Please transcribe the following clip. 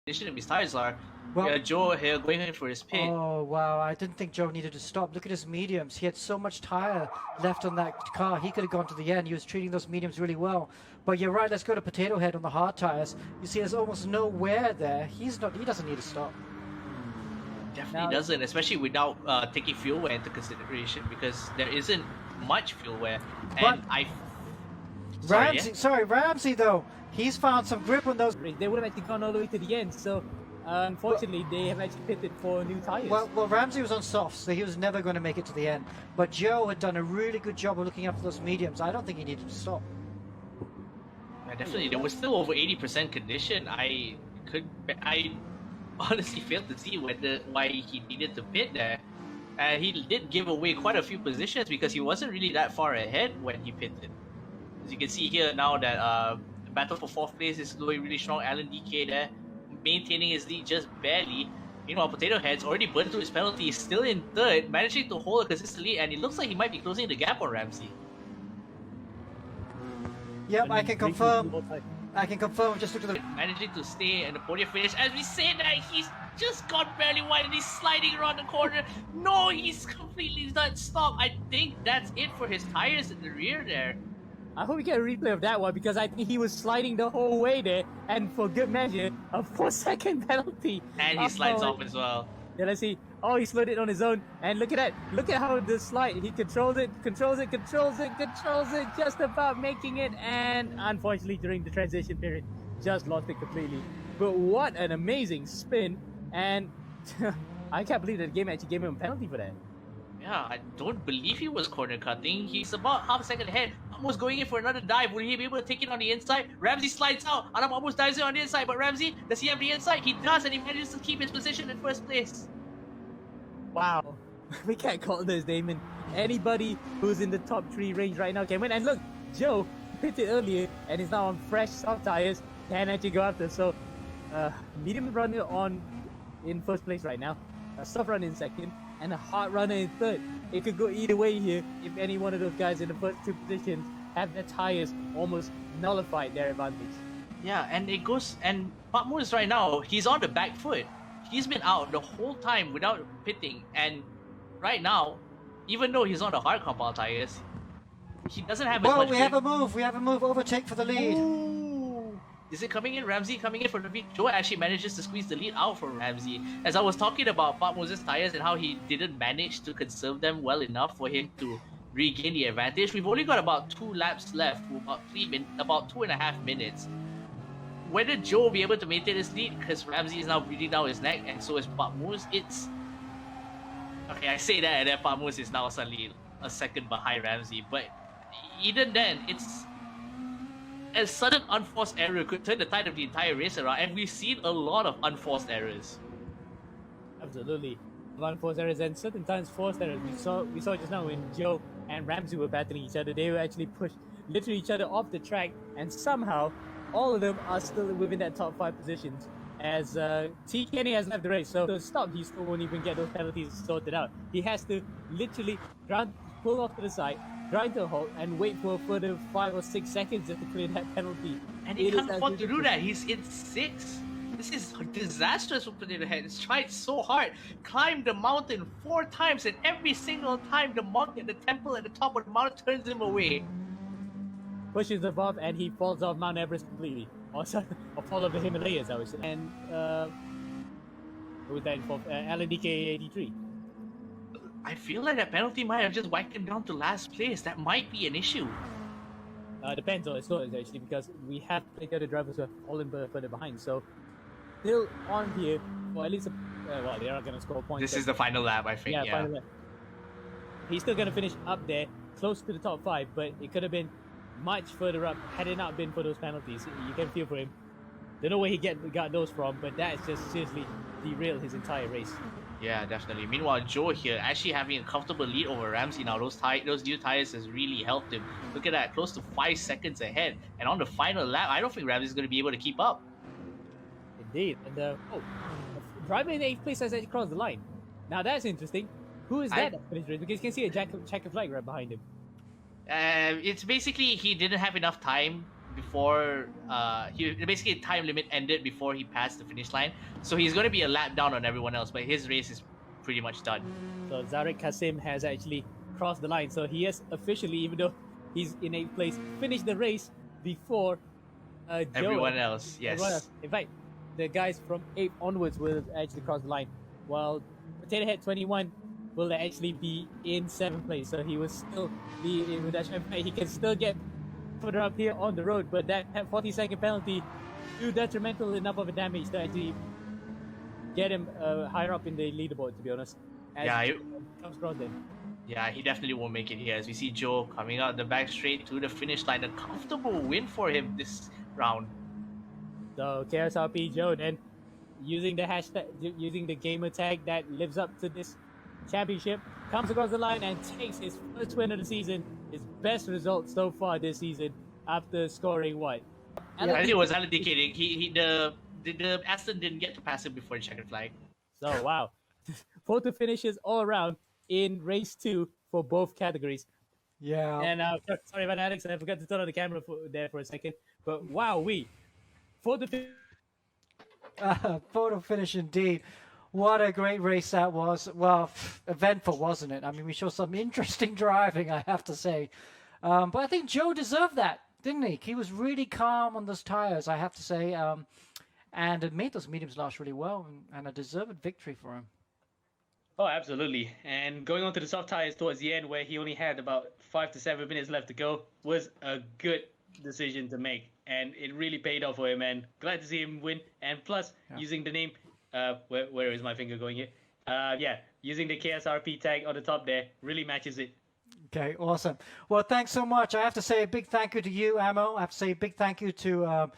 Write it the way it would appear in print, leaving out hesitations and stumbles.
condition of his tires are. Well, Joe here going in for his pit. Oh, wow. I didn't think Joe needed to stop. Look at his mediums. He had so much tire left on that car. He could have gone to the end. He was treating those mediums really well. But you're right. Let's go to Potato Head on the hard tires. You see, there's almost no wear there. He doesn't need to stop. Definitely doesn't, especially without taking fuel wear into consideration, because there isn't much fuel wear. And Ramsey though, he's found some grip on those. They would have actually gone all the way to the end, so unfortunately they have actually pitted for new tires. Well, Ramsey was on softs, so he was never going to make it to the end. But Joe had done a really good job of looking after those mediums. I don't think he needed to stop. Yeah, definitely, there was still over 80% condition. I honestly failed to see why he needed to pit there. And he did give away quite a few positions because he wasn't really that far ahead when he pitted. As you can see here now that battle for 4th place is going really strong. Alan DK there, maintaining his lead just barely. Meanwhile, Potato Head's already burned through his penalty, still in 3rd, managing to hold a consistent lead, and it looks like he might be closing the gap on Ramsey. Yep, I can confirm. Just look at the managing to stay in the podium finish. As we say that, he's just got barely wide and he's sliding around the corner. No, he's completely not stopped. I think that's it for his tires in the rear there. I hope we get a replay of that one, because I think he was sliding the whole way there, and for good measure, a 4-second penalty. And he slides off as well. Yeah, let's see. Oh, he slowed it on his own, and look at that. Look at how the slide, he controls it, just about making it, and unfortunately during the transition period, just lost it completely. But what an amazing spin, and I can't believe that the game actually gave him a penalty for that. Yeah, I don't believe he was corner cutting. He's about half a second ahead. Almost going in for another dive. Will he be able to take it on the inside? Ramsey slides out. Adam almost dives in on the inside, but Ramsey, does he have the inside? He does, and he manages to keep his position in 1st place. Wow. We can't call this name, and anybody who's in the top 3 range right now can win. And look, Joe pitted earlier and is now on fresh soft tires, can actually go after. So, medium runner in 1st place right now, a soft runner in 2nd, and a hard runner in 3rd. It could go either way here if any one of those guys in the first 2 positions have their tires almost nullified their advantage. Yeah, and it goes, and Patmos right now, he's on the back foot. He's been out the whole time without pitting, and right now, even though he's on the hard compound tires, he doesn't have as much. We have a move, overtake for the lead. Ooh. Is it coming in? Ramsey coming in for the lead. Joe actually manages to squeeze the lead out from Ramsey. As I was talking about Patmos' tires and how he didn't manage to conserve them well enough for him to regain the advantage, we've only got about 2 laps left, about 2.5 minutes. Whether Joe will be able to maintain his lead, because Ramsey is now breathing down his neck, and so is Patmos, it's... Okay, I say that, and then Patmos is now suddenly a second behind Ramsey, but even then, it's... A sudden unforced error could turn the tide of the entire race around, and we've seen a lot of unforced errors. Absolutely. Unforced errors, and certain times forced errors. We saw just now when Joe and Ramsey were battling each other. They were actually pushed literally each other off the track, and somehow all of them are still within that top 5 positions. As T. Kenny has left the race, so to stop, he still won't even get those penalties sorted out. He has to literally pull off to the side, grind to a halt, and wait for a further 5 or 6 seconds just to clear that penalty. And he can't afford to do that. He's in 6th. This is disastrous for Potato Head. He's tried so hard, climbed the mountain 4 times, and every single time the monk at the temple at the top of the mountain turns him away. Pushes above, and he falls off Mount Everest completely. Or fall off the Himalayas, I would say. And who was that for? Alan DK83. I feel like that penalty might have just whacked him down to last place. That might be an issue. Depends on his stories, actually, because we have plenty other drivers who have fallen further behind. So, still on here, well, at least, well, they're not going to score points. This is the final lap, I think, yeah. Final lap. He's still going to finish up there, close to the top 5, but it could have been much further up had it not been for those penalties. You can feel for him. Don't know where he got those from, but that is just seriously derailed his entire race. Yeah, definitely. Meanwhile, Joe here actually having a comfortable lead over Ramsey now. Those new tires has really helped him. Look at that, close to 5 seconds ahead. And on the final lap, I don't think Ramsey's going to be able to keep up. Indeed. And driver in 8th place has actually crossed the line. Now that's interesting. Who is that finished race? Because you can see a checker flag right behind him. It's basically he didn't have enough time before he basically time limit ended before he passed the finish line. So he's going to be a lap down on everyone else, but his race is pretty much done. So Zarek Kasim has actually crossed the line. So he has officially, even though he's in 8th place, finished the race before Joe. Everyone else, yes. Everyone else. In fact, the guys from 8 onwards will actually cross the line, while Potato Head 21 will actually be in 7th place. So he will still be in that. He can still get further up here on the road, but that 40-second penalty too detrimental enough of a damage to actually get him higher up in the leaderboard, to be honest. As Yeah, comes across then. Yeah, he definitely won't make it here. As we see Joe coming out the back straight to the finish line, a comfortable win for him this round. So KSRP Joe then using the hashtag, using the gamer tag that lives up to this championship, comes across the line and takes his first win of the season, his best result so far this season after scoring what? I think it was indicating the Aston didn't get to pass him before the checkered flag. So wow, photo finishes all around in race 2 for both categories. Yeah. And sorry about that, Alex, I forgot to turn on the camera there for a second. But wow, photo finish indeed. What a great race that was. Well, eventful, wasn't it? I mean, we saw some interesting driving, I have to say. But I think Joe deserved that, didn't he? He was really calm on those tires, I have to say. And it made those mediums last really well, and a deserved victory for him. Oh, absolutely. And going on to the soft tires towards the end, where he only had about 5 to 7 minutes left to go, was a good decision to make. And it really paid off for him, and glad to see him win. And plus, using the name, where is my finger going here? Using the KSRP tag on the top there really matches it. Okay, awesome. Well, thanks so much. I have to say a big thank you to you, Ammo. I have to say a big thank you to